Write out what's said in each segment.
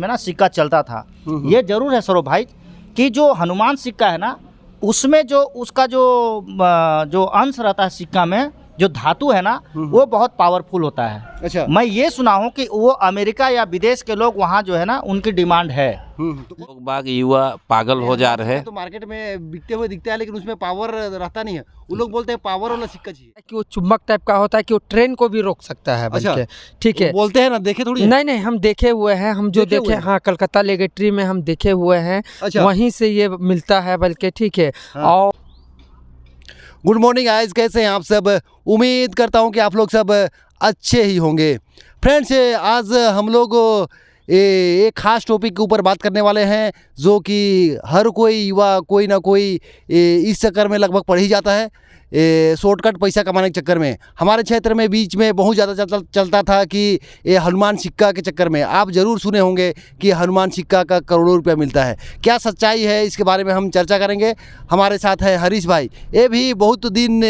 में ना सिक्का चलता था। ये जरूर है सौरभ भाई कि जो हनुमान सिक्का है ना, उसमें जो उसका जो अंश रहता है सिक्का में, जो धातु है ना, वो बहुत पावरफुल होता है। अच्छा। मैं ये सुना हूँ कि वो अमेरिका या विदेश के लोग वहाँ जो है ना, उनकी डिमांड है। तो लोग बाग युवा पागल हो जा रहे हैं। तो मार्केट में बिकते हुए दिखता है, लेकिन उसमें पावर रहता नहीं है। वो लोग बोलते हैं पावर वाला सिक्का चाहिए कि वो चुम्बक टाइप का होता है कि वो ट्रेन को भी रोक सकता है अच्छा। बल्कि। ठीक है, बोलते हैं ना, देखे थोड़ी है? नहीं हम देखे हुए हैं, हम जो देखे हुए देखे हैं? हाँ, कलकत्ता लेगेट्री में हम देखे हुए हैं। अच्छा। वहीं से ये मिलता है बल्कि। ठीक है। हाँ। और गुड मॉर्निंग गाइस, कैसे हैं आप सब? उम्मीद करता हूं कि आप लोग सब अच्छे ही होंगे। फ्रेंड्स, आज हम लोग एक खास टॉपिक के ऊपर बात करने वाले हैं, जो कि हर कोई युवा कोई ना कोई इस चक्कर में लगभग पड़ ही जाता है, शॉर्टकट पैसा कमाने के चक्कर में। हमारे क्षेत्र में बीच में बहुत ज़्यादा चलता था कि ये हनुमान सिक्का के चक्कर में। आप ज़रूर सुने होंगे कि हनुमान सिक्का का करोड़ों रुपया मिलता है। क्या सच्चाई है, इसके बारे में हम चर्चा करेंगे। हमारे साथ है हरीश भाई। ये भी बहुत दिन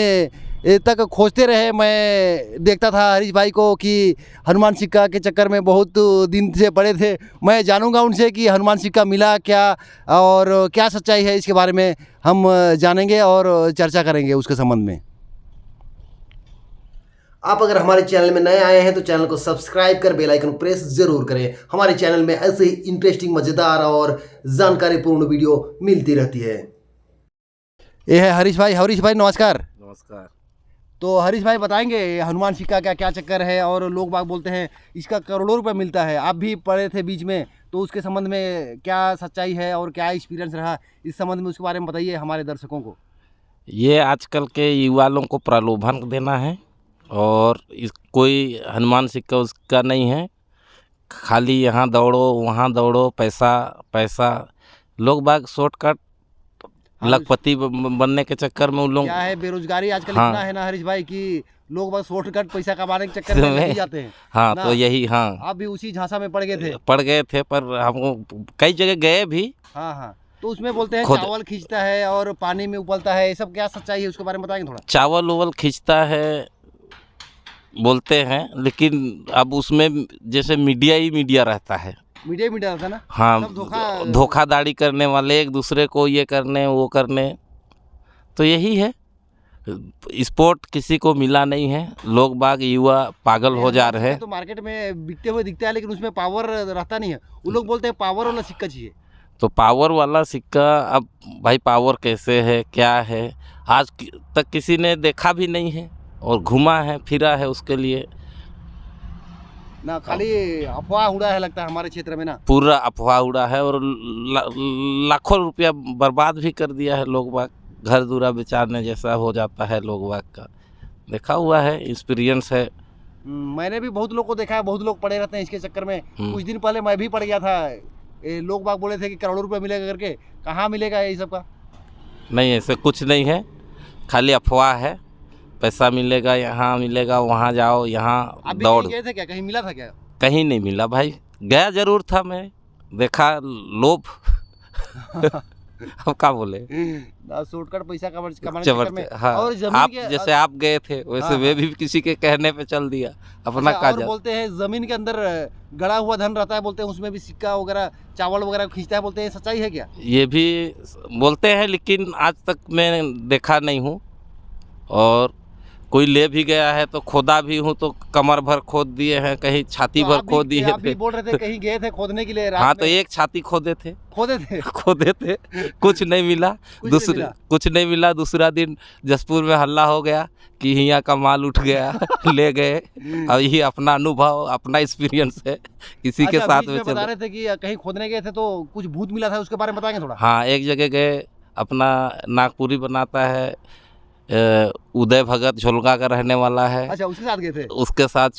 तक खोजते रहे। मैं देखता था हरीश भाई को कि हनुमान सिक्का के चक्कर में बहुत दिन से पड़े थे। मैं जानूंगा उनसे कि हनुमान सिक्का मिला क्या और क्या सच्चाई है, इसके बारे में हम जानेंगे और चर्चा करेंगे उसके संबंध में। आप अगर हमारे चैनल में नए आए हैं तो चैनल को सब्सक्राइब कर बेल आइकन प्रेस जरूर करें। हमारे चैनल में ऐसे ही इंटरेस्टिंग, मज़ेदार और जानकारीपूर्ण वीडियो मिलती रहती है। ये है हरीश भाई। हरीश भाई नमस्कार। नमस्कार। तो हरीश भाई बताएंगे हनुमान सिक्का का क्या चक्कर है, और लोग बाग बोलते हैं इसका करोड़ों रुपए मिलता है। आप भी पढ़े थे बीच में, तो उसके संबंध में क्या सच्चाई है और क्या एक्सपीरियंस रहा इस संबंध में, उसके बारे में बताइए हमारे दर्शकों को। ये आजकल के युवा लोगों को प्रलोभन देना है, और कोई हनुमान सिक्का उसका नहीं है। खाली यहाँ दौड़ो वहाँ दौड़ो, पैसा पैसा। लोग बाग शॉर्टकट लखपति बनने के चक्कर में उन लोग। क्या है, बेरोजगारी आजकल हाँ। इतना है ना हरीश भाई कि लोग बस शॉर्टकट पैसा कमाने के चक्कर में लग ही जाते हैं। हाँ ना? तो यही। हाँ, आप भी उसी झांसा में पड़ गए थे। पड़ गए थे, पर हमको कई जगह गए भी। हाँ हाँ। तो उसमें बोलते हैं खुद- चावल खींचता है और पानी में उबलता है, ये सब क्या सच्चाई है, उसके बारे में बताएंगे थोड़ा। चावल उवल खींचता है बोलते हैं, लेकिन अब उसमें जैसे मीडिया ही मीडिया रहता है। मीडिया रहता है ना। हाँ, सब धोखाधड़ी करने वाले, एक दूसरे को ये करने वो करने। तो यही है, स्पोर्ट किसी को मिला नहीं है। लोग बाग युवा पागल हो जा रहे हैं। तो मार्केट में बिकते हुए दिखता है, लेकिन उसमें पावर रहता नहीं है। वो लोग बोलते हैं पावर वाला सिक्का चाहिए। तो पावर वाला सिक्का, अब भाई पावर कैसे है क्या है, आज तक किसी ने देखा भी नहीं है, और घुमा है फिरा है उसके लिए। ना खाली अफवाह उड़ा है लगता है हमारे क्षेत्र में ना। पूरा अफवाह उड़ा है, और लाखों रुपया बर्बाद भी कर दिया है लोग बाग। घर दूरा बेचारने जैसा हो जाता है लोग बाग का। देखा हुआ है, एक्सपीरियंस है। मैंने भी बहुत लोग को देखा है, बहुत लोग पड़े रहते हैं इसके चक्कर में। कुछ दिन पहले मैं भी पड़ गया था। लोग बाग बोले थे कि करोड़ों रुपए मिलेगा करके। कहाँ मिलेगा ये सब का? नहीं, ऐसे कुछ नहीं है, खाली अफवाह है। पैसा मिलेगा, यहाँ मिलेगा, वहाँ जाओ, यहाँ आप भी दौड़। कहीं गए थे क्या? कहीं मिला था क्या? कहीं नहीं मिला भाई। गया जरूर था मैं, देखा, लोभ। अब क्या बोले, शॉर्टकट पैसा कमाने के चक्कर में। हाँ। और जमीन आप के जैसे आप गए थे वैसे हाँ, मैं भी किसी के कहने पे चल दिया अपना अच्छा, और काज। बोलते हैं जमीन के अंदर गड़ा हुआ धन रहता है, बोलते हैं उसमें भी सिक्का वगैरह चावल वगैरह खींचता है, बोलते हैं सच्चाई है क्या? ये भी बोलते हैं, लेकिन आज तक मैं देखा नहीं हूँ। और कोई ले भी गया है तो खोदा भी हूँ, तो कमर भर खोद दिए हैं, कहीं छाती तो भर खोद दिए आप भी बोल रहे थे कहीं गए थे खोदने के लिए रात हाँ, तो में। एक छाती खोदे थे। खोदे थे। खोदे थे, कुछ नहीं मिला। कुछ नहीं मिला। दूसरा दिन जसपुर में हल्ला हो गया कि यहाँ का माल उठ गया। ले गए। अब ये अपना अनुभव, अपना एक्सपीरियंस है, किसी के अच्छा, साथ बीच में में बता चल। रहे थे कि कहीं खोदने गए थे तो कुछ भूत मिला था, उसके बारे में बताएंगे थोड़ा। हाँ, एक जगह गए, अपना नागपुरी बनाता है, उदय भगत झोलगा का रहने वाला है। अच्छा, उसके साथ गए थे। उसके साथ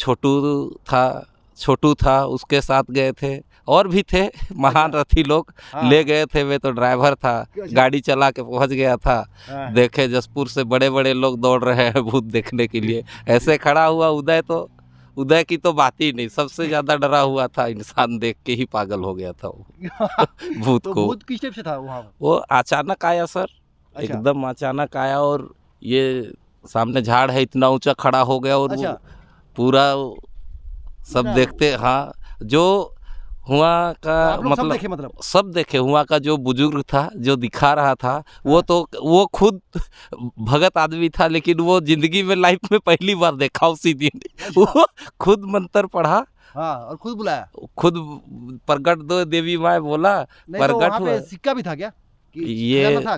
छोटू था, उसके साथ गए थे, और भी थे महान रथी लोग। हाँ। ले गए थे, वे तो ड्राइवर था, अच्छा। गाड़ी चला के पहुंच गया था। हाँ। देखे जसपुर से बड़े बड़े लोग दौड़ रहे हैं भूत देखने के लिए। ऐसे खड़ा हुआ उदय की तो बात ही नहीं। सबसे ज़्यादा डरा हुआ था, इंसान देख के ही पागल हो गया था वो। भूत तो को भूत किस टाइप से था वहाँ? वो अचानक आया सर। अच्छा। एकदम अचानक आया, और ये सामने झाड़ है, इतना ऊंचा खड़ा हो गया, और अच्छा। वो पूरा सब इतना- देखते। हाँ, जो वहाँ का आप लोग सब मतलब देखे मतलब? सब देखे। वहाँ का जो बुजुर्ग था जो दिखा रहा था वो खुद भगत आदमी था, लेकिन वो जिंदगी में लाइफ में पहली बार देखा उसी दिन। वो खुद मंत्र पढ़ा, हाँ, और खुद बुलाया? खुद प्रगट दो देवी माँ बोला, नहीं तो प्रगट वहाँ हुआ। पे सिक्का भी था क्या? कि ये खजाना था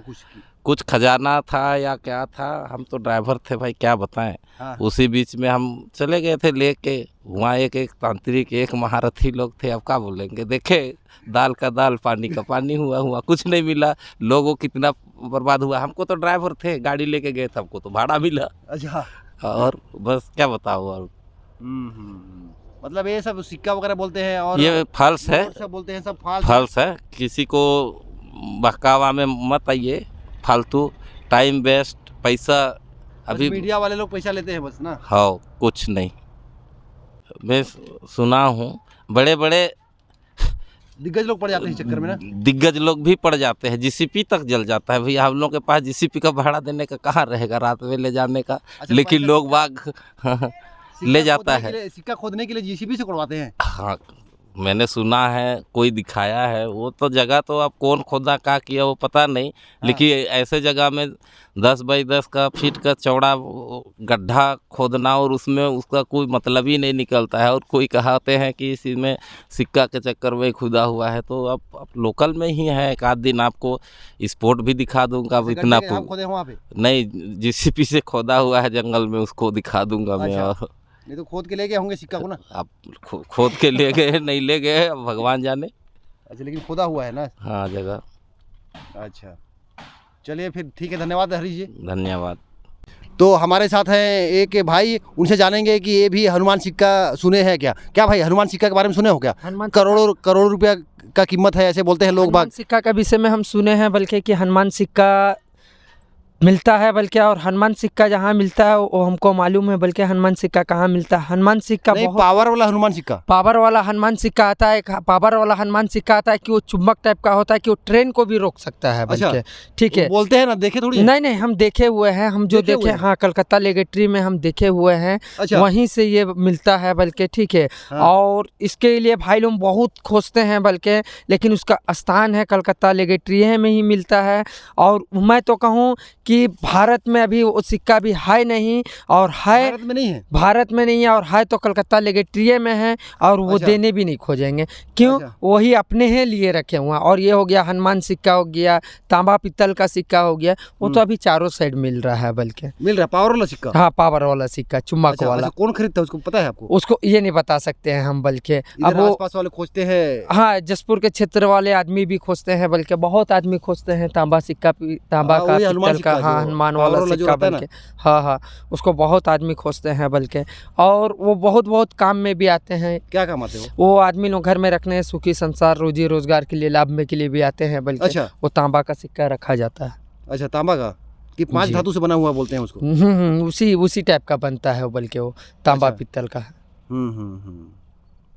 कुछ खजाना था या क्या था, हम तो ड्राइवर थे भाई, क्या बताएं। हाँ। उसी बीच में हम चले गए थे लेके। वहाँ एक तांत्रिक, एक महारथी लोग थे, अब क्या बोलेंगे। देखे दाल का दाल पानी का पानी हुआ कुछ नहीं मिला। लोगों कितना बर्बाद हुआ। हमको तो ड्राइवर थे, गाड़ी लेके गए थे, हमको तो भाड़ा मिला। अच्छा। और बस क्या बताओ। और मतलब ये सब सिक्का वगैरह बोलते हैं और ये फॉल्स है, नोट सब बोलते हैं, सब फाल्स फॉल्स है। किसी को बहकावा में मत आइए, फालतू टाइम वेस्ट, पैसा अभी अभी मीडिया वाले लोग पैसा लेते हैं बस ना। हाँ, कुछ नहीं। मैं सुना हूँ बड़े बड़े दिग्गज लोग पड़ जाते हैं इस चक्कर में ना। दिग्गज लोग भी पड़ जाते हैं, जीसीपी तक जल जाता है भैया। हम लोग के पास जीसीपी का भाड़ा देने का कहाँ रहेगा रात में ले जाने का। अच्छा, लेकिन पैसा लोग बाग ले जाता है। सिक्का खोदने के लिए जीसीबी से खुदवाते हैं। हाँ, मैंने सुना है, कोई दिखाया है। वो तो जगह तो अब कौन खोदा क्या किया वो पता नहीं, लेकिन ऐसे जगह में 10 बाई 10 का फीट का चौड़ा गड्ढा खोदना और उसमें उसका कोई मतलब ही नहीं निकलता है। और कोई कहते हैं कि इसी में सिक्का के चक्कर में खुदा हुआ है। तो अब लोकल में ही है। एक आध दिन आपको स्पॉट भी दिखा दूंगा। अब इतना आप खोदे वहाँ पे? नहीं, जीसीपी से खोदा हुआ है जंगल में, उसको दिखा दूंगा मैं। और नहीं तो खोद के ले गए होंगे सिक्का को ना। आप खोद के ले गए नहीं ले गए, अब भगवान जाने। अच्छा, लेकिन खोदा हुआ है ना। हाँ, जगह। अच्छा, चलिए फिर ठीक है, धन्यवाद हरीश जी। धन्यवाद। तो हमारे साथ हैं एक भाई, उनसे जानेंगे कि ये भी हनुमान सिक्का सुने हैं क्या। क्या भाई, हनुमान सिक्का के बारे में सुने हो क्या? हनुमान करोड़ों रुपया का कीमत है ऐसे बोलते हैं लोग बाग। सिक्का का विषय में हम सुने हैं, बल्कि कि हनुमान सिक्का मिलता है, बल्कि और हनुमान सिक्का जहाँ मिलता है वो हमको मालूम है, बल्कि हनुमान सिक्का कहाँ मिलता है। हनुमान सिक्का नहीं, बहुत पावर वाला हनुमान सिक्का। पावर वाला हनुमान सिक्का आता है। पावर वाला हनुमान सिक्का आता है कि वो चुम्बक टाइप का होता है कि वो ट्रेन को भी रोक सकता है, अच्छा, बल्कि ठीक है। बोलते हैं ना, देखे थोड़ी है? नहीं, हम देखे हुए हैं। हम जो देखे हुए देखे, हैं? हाँ, कलकत्ता लेगेट्री में हम देखे हुए हैं। अच्छा। वहीं से ये मिलता है, बल्कि ठीक है। हाँ। और इसके लिए भाई लोग बहुत खोजते हैं, बल्कि लेकिन उसका स्थान है कलकत्ता लेगेट्री में ही मिलता है। और मैं तो कहूँ कि भारत में अभी वो सिक्का भी है नहीं, और है भारत में नहीं है। भारत में नहीं है, और है तो कलकत्ता लेगेट्री में है। और वो अच्छा। देने भी नहीं खोजेंगे, क्यों? अच्छा। वही अपने ही लिए रखे हुए हैं। और ये हो गया हनुमान सिक्का, हो गया तांबा पित्तल का सिक्का, हो गया वो तो अभी चारों साइड मिल रहा है, बल्कि मिल रहा है पावर वाला सिक्का। हाँ, पावर वाला सिक्का, चुम्बक अच्छा, वाला। अच्छा, कौन खरीदता है उसको पता है आपको? उसको ये नहीं बता सकते हैं हम, बल्कि अब इधर वो आसपास वाले खोजते हैं। हाँ, जसपुर के क्षेत्र वाले आदमी भी खोजते हैं, बल्कि बहुत आदमी खोजते हैं तांबा सिक्का, तांबा हाँ, का, वही हनुमान पित्तल का, सिक्का हाँ, जो हनुमान पावर वाला वाला जो सिक्का, रहता है ना। बल्कि हाँ, उसको बहुत आदमी खोजते हैं, बल्कि और वो बहुत काम में भी आते हैं। क्या काम आते हो? वो आदमी लोग घर में रखने, सुखी संसार, रोजी रोजगार के लिए, लाभ में के लिए भी आते हैं, बल्कि अच्छा। वो तांबा का सिक्का रखा जाता है। अच्छा, तांबा का, कि 5 जी। धातु से बना हुआ बोलते हैं उसको। उसी टाइप का बनता है वो, बल्कि वो तांबा अच्छा। पित्तल का है।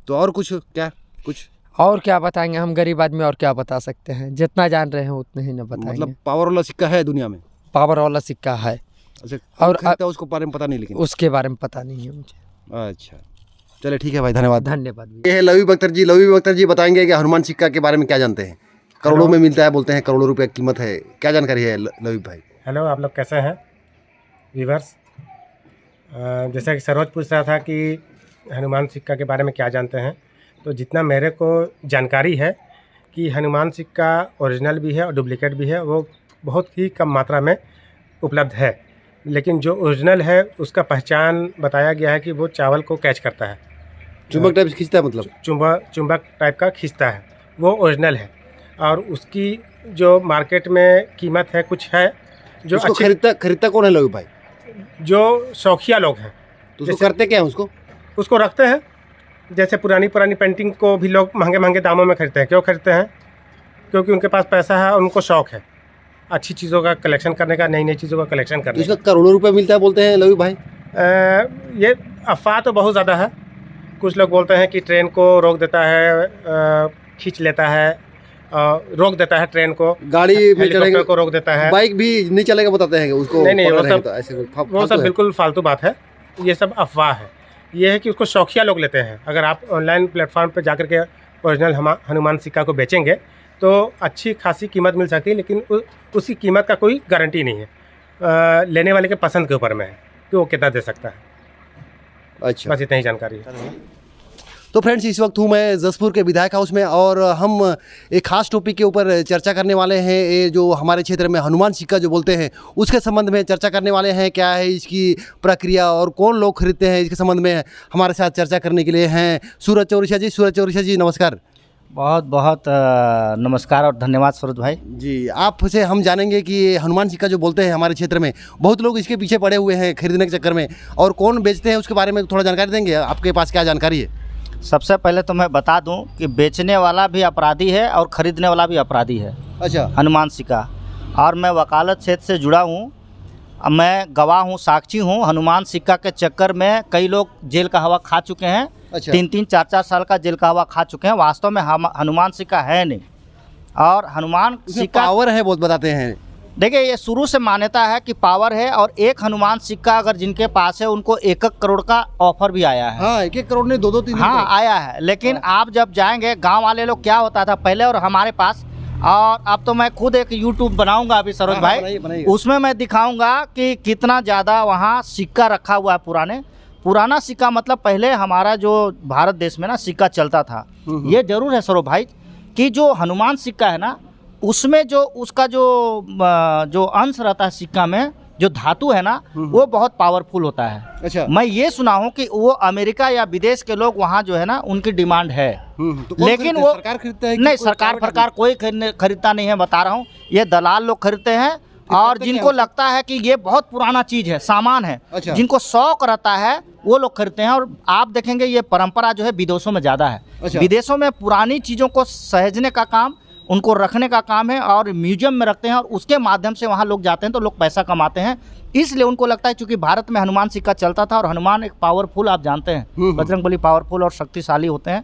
तो और कुछ क्या, कुछ और क्या बताएंगे हम, गरीब आदमी, और क्या बता सकते हैं? जितना जान रहे हैं उतने ही न बताएंगे। मतलब पावर वाला सिक्का है दुनिया में? पावर वाला सिक्का है। अच्छा, और खरीदता है उसको बारे में पता नहीं, लेकिन उसके बारे में पता नहीं है मुझे। अच्छा, चलिए ठीक है भाई, धन्यवाद। धन्यवाद। ये है लवी बख्तर जी। लवी बख्तर जी बताएंगे कि हनुमान सिक्का के बारे में क्या जानते हैं। करोड़ों में मिलता है बोलते हैं, करोड़ों रुपए कीमत है, क्या जानकारी है लवी भाई? हेलो, आप लोग कैसे हैं व्यूअर्स? जैसा कि सरोज पूछ रहा था कि हनुमान सिक्का के बारे में क्या जानते हैं, तो जितना मेरे को जानकारी है कि हनुमान सिक्का ओरिजिनल भी है और डुप्लीकेट भी है, वो बहुत ही कम मात्रा में उपलब्ध है। लेकिन जो ओरिजिनल है उसका पहचान बताया गया है कि वो चावल को कैच करता है, चुंबक टाइप से खींचता है, मतलब चुंबक टाइप का खींचता है, वो ओरिजिनल है। और उसकी जो मार्केट में कीमत है कुछ है, जो उसको खरीदता कौन है लवी भाई? जो शौकिया लोग हैं। तो उसको करते क्या है? उसको रखते हैं। जैसे पुरानी पेंटिंग को भी लोग महंगे दामों में खरीदते हैं। क्यों खरीदते हैं? क्योंकि उनके पास पैसा है और उनको शौक है अच्छी चीज़ों का कलेक्शन करने का, नई चीज़ों का कलेक्शन करने इसका करोड़ों रुपए मिलता है बोलते हैं लवी भाई। ये अफवाह तो बहुत ज़्यादा है। कुछ लोग बोलते हैं कि ट्रेन को रोक देता है, खींच लेता है, रोक देता है ट्रेन को, गाड़ी में चलेगा को रोक देता है, बाइक भी नहीं चलेगा बताते हैं उसको। नहीं, वो सब है। बिल्कुल फालतू बात है। ये सब अफवाह है। ये है कि उसको शौकिया लोग लेते हैं। अगर आप ऑनलाइन प्लेटफॉर्म पे जाकर के ओरिजिनल हनुमान सिक्का को बेचेंगे तो अच्छी खासी कीमत मिल सकती है, लेकिन उसकी कीमत का कोई गारंटी नहीं है। लेने वाले के पसंद के ऊपर में है कि वो कितना दे सकता है। अच्छा, बस इतनी ही जानकारी है। तो फ्रेंड्स इस वक्त हूँ मैं जसपुर के विधायक हाउस में और हम एक खास टॉपिक के ऊपर चर्चा करने वाले हैं। ये जो हमारे क्षेत्र में हनुमान सिक्का जो बोलते हैं उसके संबंध में चर्चा करने वाले हैं। क्या है इसकी प्रक्रिया और कौन लोग खरीदते हैं, इसके संबंध में हमारे साथ चर्चा करने के लिए हैं सूरज चौरसिया जी। सूरज चौरसिया जी नमस्कार। बहुत बहुत नमस्कार और धन्यवाद सूरज भाई जी। आपसे हम जानेंगे कि ये हनुमान सिक्का जो बोलते हैं हमारे क्षेत्र में बहुत लोग इसके पीछे पड़े हुए हैं खरीदने के चक्कर में, और कौन बेचते हैं उसके बारे में थोड़ा जानकारी देंगे। आपके पास क्या जानकारी है? सबसे पहले तो मैं बता दूं कि बेचने वाला भी अपराधी है और ख़रीदने वाला भी अपराधी है अच्छा, हनुमान सिक्का। और मैं वकालत क्षेत्र से जुड़ा हूं, मैं गवाह हूं, साक्षी हूं। हनुमान सिक्का के चक्कर में कई लोग जेल का हवा खा चुके हैं। अच्छा। 3-3, 4-4 साल का जेल का हवा खा चुके हैं। वास्तव में हनुमान सिक्का है नहीं। और हनुमान सिक्का पावर है बहुत बताते हैं। देखिए, ये शुरू से मान्यता है कि पावर है, और एक हनुमान सिक्का अगर जिनके पास है उनको 1-1 करोड़ का ऑफर भी आया है। हाँ, 1-1 करोड़ ने 2-2, 3 हाँ आया है। लेकिन आप जब जाएंगे, गांव वाले लोग क्या होता था पहले और हमारे पास, और अब तो मैं खुद एक यूट्यूब बनाऊंगा अभी सरोज भाई, बनाइए। उसमें मैं दिखाऊंगा कि कितना ज़्यादा वहाँ सिक्का रखा हुआ है। पुराना सिक्का मतलब पहले हमारा जो भारत देश में ना सिक्का चलता था। ये जरूर है सरोज भाई कि जो हनुमान सिक्का है ना, उसमें जो उसका जो अंश रहता है सिक्का में, जो धातु है ना, वो बहुत पावरफुल होता है। अच्छा। मैं ये सुना हूँ कि वो अमेरिका या विदेश के लोग वहाँ जो है ना उनकी डिमांड है। तो कौन लेकिन खरीदते वो हैं? सरकार खरीदता है कि नहीं, कोई सरकार प्राइवेट फरकार कोई खरीदता नहीं है, बता रहा हूँ। ये दलाल लोग खरीदते हैं, और करते जिनको क्या है? लगता है कि ये बहुत पुराना चीज़ है, सामान है, अच्छा। जिनको शौक रहता है वो लोग खरीदते हैं। और आप देखेंगे ये परंपरा जो है विदेशों में ज़्यादा है। अच्छा। विदेशों में पुरानी चीज़ों को सहेजने का काम, उनको रखने का काम है, और म्यूजियम में रखते हैं, और उसके माध्यम से वहाँ लोग जाते हैं तो लोग पैसा कमाते हैं। इसलिए उनको लगता है क्योंकि भारत में हनुमान सिक्का चलता था, और हनुमान एक पावरफुल, आप जानते हैं बजरंगबली पावरफुल और शक्तिशाली होते हैं,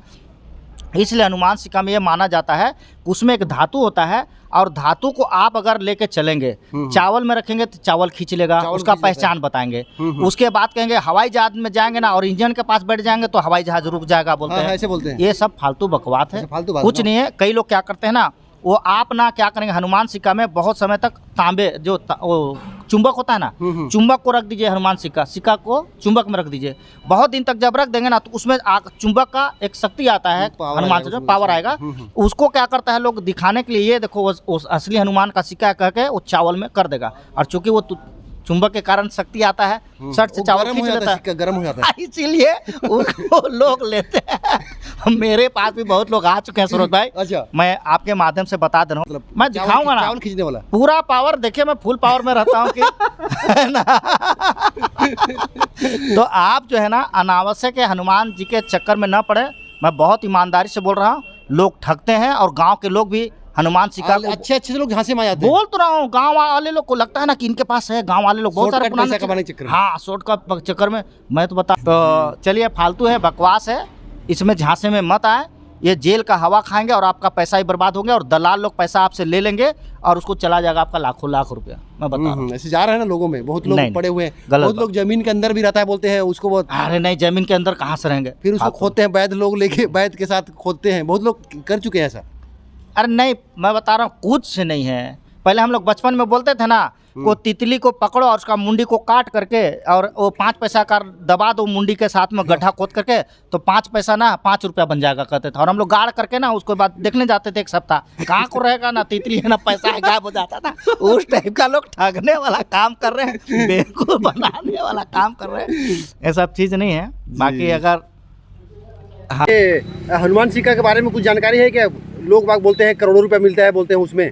इसलिए हनुमान सिक्का में ये माना जाता है कि उसमें एक धातु होता है, और धातु को आप अगर लेके चलेंगे, चावल में रखेंगे तो चावल खींच लेगा, उसका पहचान बताएंगे। उसके बाद कहेंगे हवाई जहाज में जाएंगे ना, और इंजन के पास बैठ जाएंगे तो हवाई जहाज रुक जाएगा, बोलते हाँ, हैं। ऐसे बोलते हैं। ये सब फालतू बकवास है, फालतू बात कुछ ना। नहीं है। कई लोग क्या करते हैं ना, वो आप ना क्या करेंगे, हनुमान सिक्का में बहुत समय तक तांबे वो चुंबक होता है ना, चुंबक को रख दीजिए, हनुमान सिक्का को चुंबक में रख दीजिए। बहुत दिन तक जब रख देंगे ना तो उसमें चुंबक का एक शक्ति आता है, हनुमान सिक्का पावर आएगा। उसको क्या करता है लोग दिखाने के लिए, ये देखो वो असली हनुमान का सिक्का कह के वो चावल में कर देगा, और चूंकि वो चुंबक के कारण शक्ति आता है, शर्ट से चावल खींच लेता है, गर्म हो जाता है। इसीलिए उनको लोग लेते हैं। मेरे पास भी बहुत लोग आ चुके हैं सरोज भाई। अच्छा। मैं आपके माध्यम से बता दे रहा हूँ, मैं दिखाऊंगा ना चावल खींचने वाला। पूरा पावर। देखिए मैं फुल पावर में रहता हूँ कि है ना। तो आप जो है ना अनावश्यक है हनुमान जी के चक्कर में न पड़े। मैं बहुत ईमानदारी से बोल रहा हूँ, लोग ठगते हैं, और गांव के लोग भी हनुमान सिक्का को अच्छे लोग झांसे में आ जाते हैं। बोल तो रहा हूँ, गांव वाले लोग को लगता है ना कि इनके पास है, गांव वाले लोग बहुत सारे पैसा कमाने के चक्कर में। हाँ, शॉर्ट का चक्कर में। मैं तो बता, तो चलिए फालतू है, बकवास है, इसमें झांसे में मत आए। ये जेल का हवा खाएंगे और आपका पैसा ही बर्बाद होंगे, और दलाल लोग पैसा आपसे ले लेंगे और उसको चला जाएगा आपका लाखों लाख रुपया। मैं बता रहा हूँ, ऐसे जा रहा है ना लोगों में, बहुत लोग नहीं, पड़े हुए हैं, गलत बहुत लोग जमीन के अंदर भी रहता है बोलते हैं उसको बहुत। अरे नहीं, जमीन के अंदर कहाँ से रहेंगे, फिर उसको खोदते हैं, वैद लोग लेके वैद के साथ खोदते हैं, बहुत लोग कर चुके हैं ऐसा। अरे नहीं, मैं बता रहा हूँ कुछ नहीं है। पहले हम लोग बचपन में बोलते थे ना, को तितली को पकड़ो और उसका मुंडी को काट करके, और वो 5 पैसा का दबा दो मुंडी के साथ में गड्ढा खोद करके, तो 5 पैसा ना 5 रुपया बन जाएगा कहते थे। और हम लोग गाड़ करके ना उसके बाद देखने जाते थे, एक सप्ताह कहाँ को रहेगा, ना तितली है ना पैसा है, गायब हो जाता था। उस टाइप का लोग ठगने वाला काम कर रहे हैं, बेवकूफ बनाने वाला काम कर रहे हैं। ये सब चीज़ नहीं है। बाकी अगर हनुमान सिक्का के बारे में कुछ जानकारी है क्या? लोग बाग बोलते हैं करोड़ों रुपया मिलता है, बोलते हैं उसमें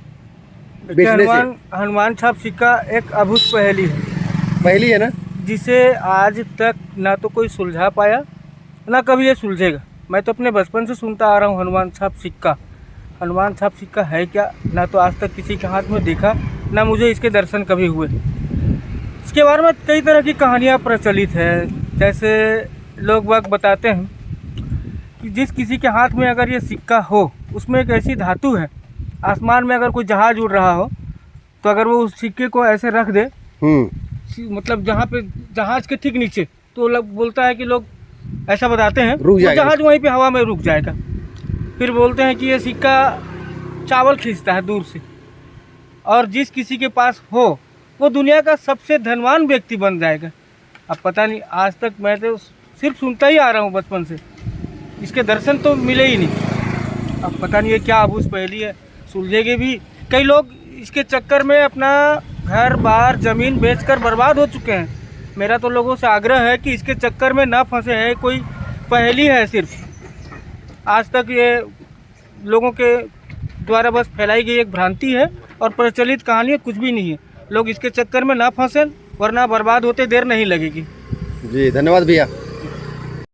बेचने से। हनुमान छाप सिक्का एक अभूत पहेली है, पहली है ना, जिसे आज तक ना तो कोई सुलझा पाया, ना कभी ये सुलझेगा। मैं तो अपने बचपन से सुनता आ रहा हूँ हनुमान छाप सिक्का। हनुमान छाप सिक्का है क्या, ना तो आज तक किसी के हाथ में देखा, ना मुझे इसके दर्शन कभी हुए। इसके बारे में कई तरह की कहानियाँ प्रचलित हैं। जैसे लोग बाग बताते हैं कि जिस किसी के हाथ में अगर ये सिक्का हो, उसमें एक ऐसी धातु है, आसमान में अगर कोई जहाज़ उड़ रहा हो तो अगर वो उस सिक्के को ऐसे रख दे, मतलब जहाँ पे जहाज़ के ठीक नीचे, तो लोग बोलता है कि लोग ऐसा बताते हैं रुक वो जाएगा। जहाज़ वहीं पे हवा में रुक जाएगा। फिर बोलते हैं कि ये सिक्का चावल खींचता है दूर से, और जिस किसी के पास हो वो दुनिया का सबसे धनवान व्यक्ति बन जाएगा। अब पता नहीं, आज तक मैं तो सिर्फ सुनता ही आ रहा हूँ बचपन से, इसके दर्शन तो मिले ही नहीं। अब पता नहीं ये क्या आभूस पहेली है, सुलझेगी भी। कई लोग इसके चक्कर में अपना घर बार ज़मीन बेचकर बर्बाद हो चुके हैं। मेरा तो लोगों से आग्रह है कि इसके चक्कर में ना फंसे हैं, कोई पहेली है सिर्फ। आज तक ये लोगों के द्वारा बस फैलाई गई एक भ्रांति है और प्रचलित कहानी है, कुछ भी नहीं है। लोग इसके चक्कर में ना फंसें, वरना बर्बाद होते देर नहीं लगेगी। जी धन्यवाद भैया।